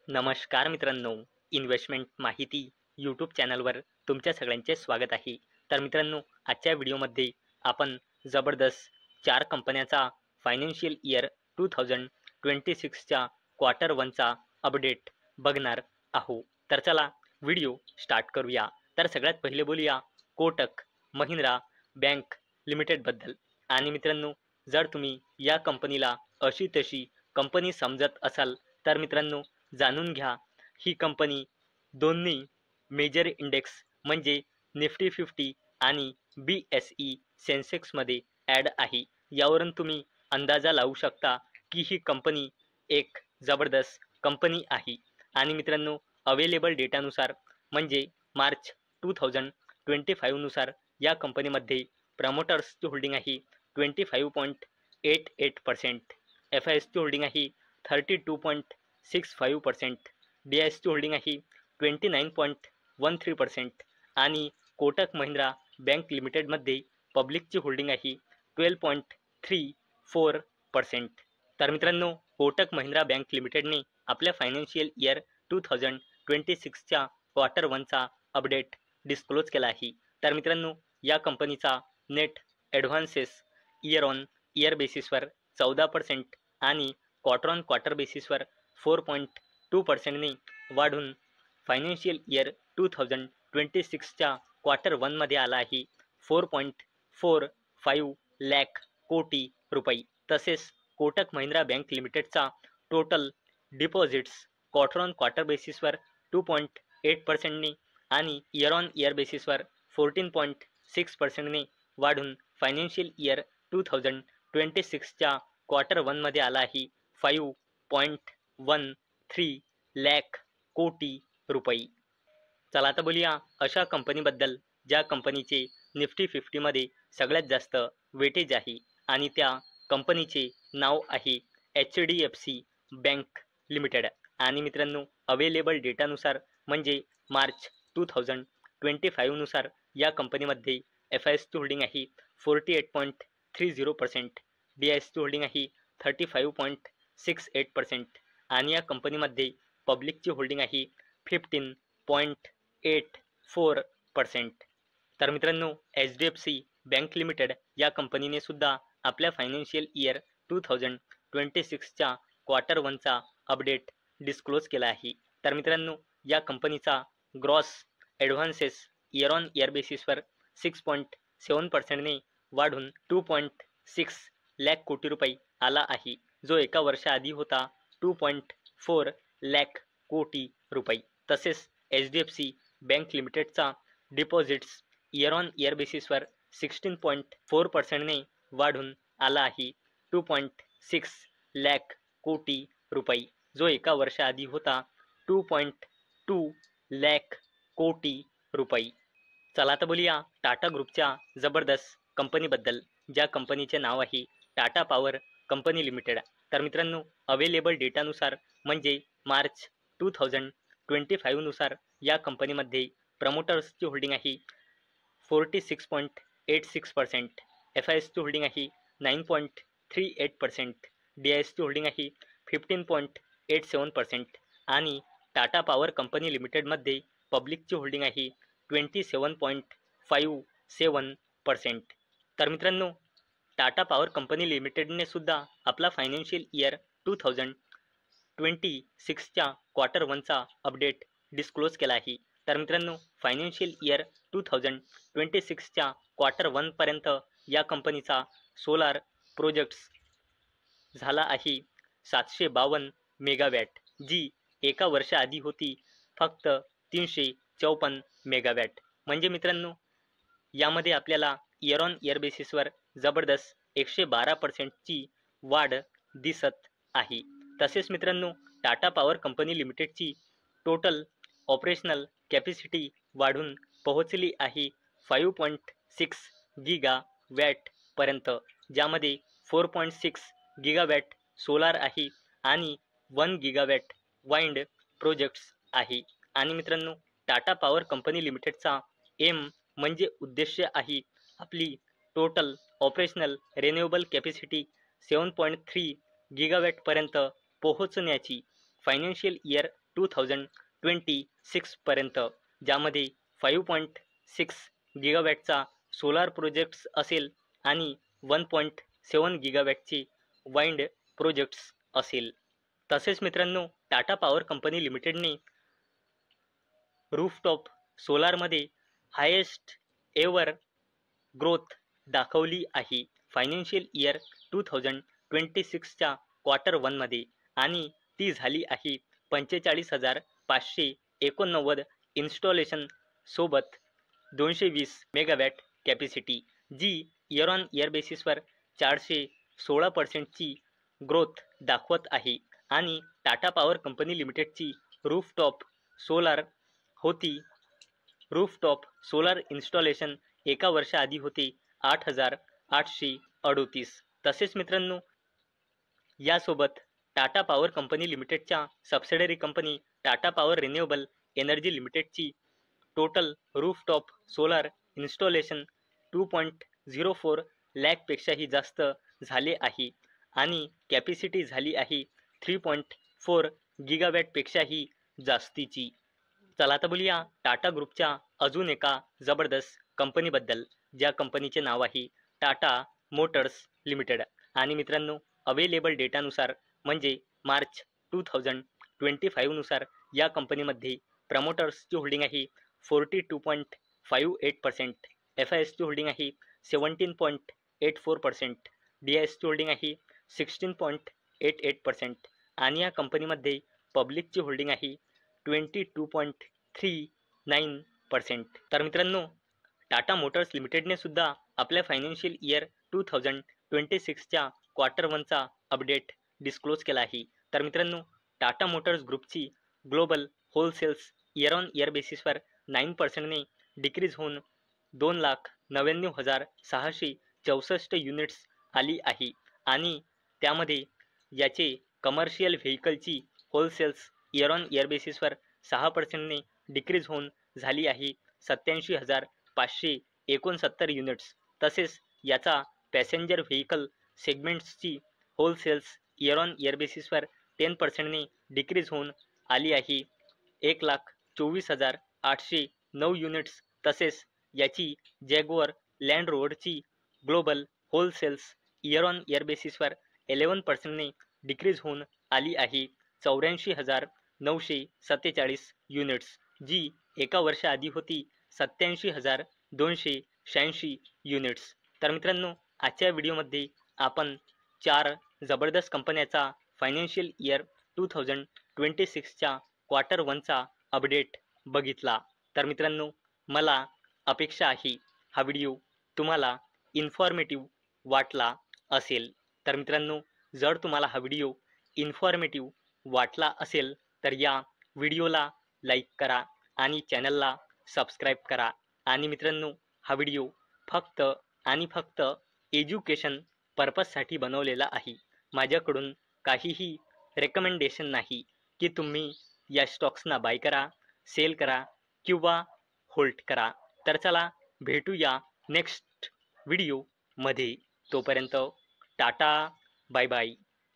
नमस्कार मित्रांनो, इन्व्हेस्टमेंट माहिती यूट्यूब चॅनलवर तुमच्या सगळ्यांचे स्वागत आहे. तर मित्रांनो, आजच्या व्हिडिओमध्ये आपण जबरदस्त 4 कंपन्यांचा फायनान्शियल इयर 2026च्या क्वार्टर 1चा अपडेट बघणार आहोत. तर चला व्हिडिओ स्टार्ट करूया. तर सगळ्यात पहिले बोलूया कोटक महिंद्रा बँक लिमिटेडबद्दल. आणि मित्रांनो, जर तुम्ही या कंपनीला अशी तशी कंपनी समजत असाल तर मित्रांनो जाणून घ्या, ही कंपनी दोन्ही मेजर इंडेक्स म्हणजे निफ्टी 50 आणि BSE सेन्सेक्समध्ये ॲड आहे. यावरून तुम्ही अंदाजा लावू शकता की ही कंपनी एक जबरदस्त कंपनी आहे. आणि मित्रांनो, अवेलेबल डेटानुसार म्हणजे मार्च 2025 नुसार या कंपनीमध्ये प्रमोटर्सची होल्डिंग आहे 25.88%, FISची होल्डिंग आहे 32.65%, DISची होल्डिंग आहे 29.13% आणि कोटक महिंद्रा बँक लिमिटेडमध्ये पब्लिकची होल्डिंग आहे 12.34%. तर मित्रांनो, कोटक महिंद्रा बँक लिमिटेडने आपल्या फायनान्शियल इयर 2026च्या क्वार्टर 1चा अपडेट डिस्क्लोज केला आहे. तर मित्रांनो, या कंपनीचा net advances year on year बेसिसवर 14% आणि क्वार्टर ऑन क्वार्टर बेसिसवर 4.2%ने वाढून फायनान्शियल इयर 2026च्या क्वार्टर 1मध्ये आला आहे 4.45 लाख कोटी रुपये. तसेच कोटक महिंद्रा बँक लिमिटेडचा total deposits quarter on quarter बेसिसवर 2.8%ने आणि इयर ऑन इयर बेसिसवर 14.6%ने वाढून फायनान्शियल इयर 2026च्या क्वार्टर 1मध्ये आला आहे 5.13 लाख कोटी रुपये. चला आता बोलूया अशा कंपनीबद्दल ज्या कंपनीचे निफ्टी 50मध्ये सगळ्यात जास्त वेटेज आहे आणि त्या कंपनीचे नाव आहे HDFC बँक लिमिटेड. आणि मित्रांनो, अवेलेबल डेटानुसार म्हणजे मार्च 2025 नुसार या कंपनीमध्ये FISची होल्डिंग आहे 48.30%, DISची होल्डिंग आहे 35.68% आणि या कंपनीमध्ये पब्लिकची होल्डिंग आहे 15.84%. तर मित्रांनो, HDFC बँक लिमिटेड या कंपनीने सुद्धा आपल्या फायनान्शियल इयर 2026च्या क्वार्टर 1चा अपडेट डिस्क्लोज केला आहे. तर मित्रांनो, या कंपनीचा gross advances year on year बेसिसवर 6.7%ने वाढून 2.6 लाख कोटी रुपये आला आहे, जो एका वर्षाआधी होता 2.4 लाख कोटी रुपये. तसेच HDFC बँक लिमिटेडचा डिपॉझिट्स इयर ऑन इयर बेसिसवर 16.4%ने वाढून आला आहे 2.6 लाख कोटी रुपये, जो एका वर्षाआधी होता 2.2 लाख कोटी रुपये. चला आता बोलूया टाटा ग्रुपच्या जबरदस्त कंपनीबद्दल ज्या कंपनीचे नाव आहे टाटा पॉवर कंपनी लिमिटेड. तर मित्रांनो, अवेलेबल डेटानुसार म्हणजे मार्च 2025 नुसार या कंपनीमध्ये प्रमोटर्सची होल्डिंग आहे 46.86%, FISची होल्डिंग आहे 9.38%, DISची होल्डिंग आहे 15.87% आणि टाटा पॉवर कंपनी लिमिटेडमध्ये पब्लिकची होल्डिंग आहे 27.57%. तर मित्रांनो, टाटा पॉवर कंपनी लिमिटेडने सुद्धा आपला फायनान्शियल इयर 2026च्या क्वार्टर 1चा अपडेट डिस्क्लोज केला आहे. तर मित्रांनो, फायनान्शियल इयर 2026च्या क्वार्टर 1पर्यंत या कंपनीचा सोलार प्रोजेक्ट्स झाला आहे 752 मेगावॅट, जी एका वर्षाआधी होती फक्त 354 मेगावॅट. म्हणजे मित्रांनो, यामध्ये आपल्याला इयर ऑन इयर बेसिसवर जबरदस्त 112%ची वाढ दिसत आहे. तसेच मित्रांनो, टाटा पॉवर कंपनी लिमिटेडची टोटल ऑपरेशनल कॅपॅसिटी वाढून पोहोचली आहे 5.6 गीगावॅटपर्यंत, ज्यामध्ये 4.6 गीगावॅट सोलार आहे आणि 1 गीगावॅट वाइंड प्रोजेक्ट्स आहे. आणि मित्रांनो, टाटा पॉवर कंपनी लिमिटेडचा एम म्हणजे उद्देश्य आहे आपली टोटल ऑपरेशनल रिन्युएबल कॅपॅसिटी 7.3 गीगावॅटपर्यंत पोहोचण्याची. फायनान्शियल इयर 2026पर्यंत, ज्यामध्ये 5.6 गिगावॅटचा सोलार प्रोजेक्ट्स असेल आणि 1.7 गिगावॅटचे वाइंड प्रोजेक्ट्स असेल. तसेच मित्रांनो, टाटा पॉवर कंपनी लिमिटेडने रूफटॉप सोलारमध्ये हायेस्ट एवर ग्रोथ दाखवली आहे फायनान्शियल इयर 2026च्या क्वार्टर 1मध्ये, आणि ती झाली आहे 45,589 इन्स्टॉलेशन सोबत 220 मेगावॅट कॅपॅसिटी, जी इयर ऑन इयर बेसिसवर 416%ची ग्रोथ दाखवत आहे. आणि टाटा पॉवर कंपनी लिमिटेडची रूफटॉप सोलार इन्स्टॉलेशन एका वर्षाआधी होते 8,838. तसेच मित्रांनो, यासोबत टाटा पॉवर कंपनी लिमिटेडच्या subsidiary company Tata power renewable energy लिमिटेडची टोटल रूफटॉप सोलार इन्स्टॉलेशन 2.04 लॅखपेक्षाही जास्त झाले आहे आणि कॅपॅसिटी झाली आहे 3.4 गिगावॅटपेक्षाही जास्तीची. चला तर बोलूया टाटा ग्रुपच्या अजून एका जबरदस्त कंपनीबद्दल, ज्या कंपनीचे नाव आहे टाटा मोटर्स लिमिटेड. आणि मित्रांनो, अवेलेबल डेटानुसार म्हणजे मार्च 2025 या कंपनीमध्ये प्रमोटर्सची होल्डिंग आहे 42.58%, FISची होल्डिंग आहे 17.84%, DISची होल्डिंग आहे 16.88%, आणि या कंपनीमध्ये पब्लिकची होल्डिंग आहे 22.39%. तर मित्रांनो, टाटा मोटर्स लिमिटेडने सुद्धा आपल्या फायनान्शियल इयर 2026च्या क्वार्टर 1चा अपडेट डिस्क्लोज केला आहे. तर मित्रांनो, टाटा मोटर्स ग्रुपची global wholesales year on year बेसिसवर 9%ने डिक्रीज होऊन 2,99,664 युनिट्स आली आहे. आणि त्यामध्ये याचे कमर्शियल व्हेकलची होलसेल्स इयर ऑन इयर बेसिसवर 6%ने डिक्रीज होऊन झाली आहे 87,569 युनिट्स. तसेच याचा पॅसेंजर व्हेकल सेगमेंट्सची होलसेल्स इयर ऑन इयर बेसिसवर 10%ने डिक्रीज होऊन आली आहे 1,24,809 युनिट्स. तसेच याची जॅग्वार लँड रोव्हरची global wholesales year on year बेसिसवर 11%ने डिक्रीज होऊन आली आहे 84,947 युनिट्स, जी एका वर्षाआधी होती 87,286 युनिट्स. तर मित्रांनो, आजच्या व्हिडिओमध्ये आपण 4 जबरदस्त कंपन्याचा फायनान्शियल इयर 2026च्या क्वार्टर 1चा अपडेट बघितला. तर मित्रांनो, मला अपेक्षा आहे हा व्हिडिओ तुम्हाला इन्फॉर्मेटिव्ह वाटला असेल. तर मित्रांनो, जर तुम्हाला हा व्हिडिओ इन्फॉर्मेटिव्ह वाटला असेल तर या व्हिडिओला लाईक करा आणि चॅनलला सबस्क्राईब करा. आणि मित्रांनो, हा व्हिडिओ फक्त आणि फक्त एज्युकेशन पर्पजसाठी बनवलेला आहे. माझ्याकडून काहीही रेकमेंडेशन नाही की तुम्ही या स्टॉक्सना बाय करा, सेल करा किंवा होल्ड करा. तर चला भेटूया नेक्स्ट व्हिडिओमध्ये. तोपर्यंत टाटा, बाय बाय.